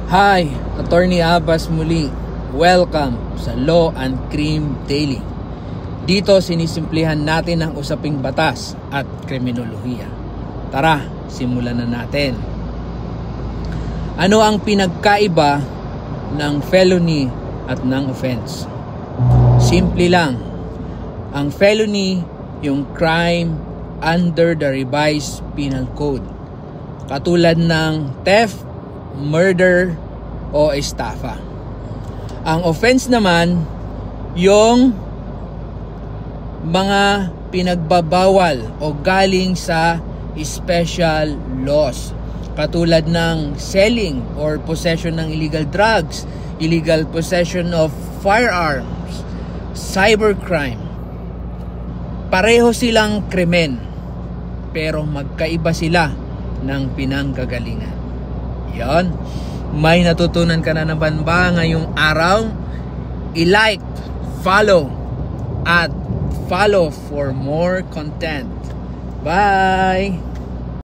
Hi, Attorney Abbas muli. Welcome sa Law and Crime Daily. Dito sinisimplihan natin ang usaping batas at kriminolohiya. Tara, simulan na natin. Ano ang pinagkaiba ng felony at ng offense? Simple lang. Ang felony, yung crime under the revised penal code. Katulad ng theft, murder, o estafa. Ang offense naman, yung mga pinagbabawal o galing sa special laws. Katulad ng selling or possession ng illegal drugs, illegal possession of firearms, cybercrime. Pareho silang krimen, pero magkaiba sila ng pinanggagalingan. Yan. May natutunan ka na naman ba ngayong araw? I-like, follow, at follow for more content. Bye!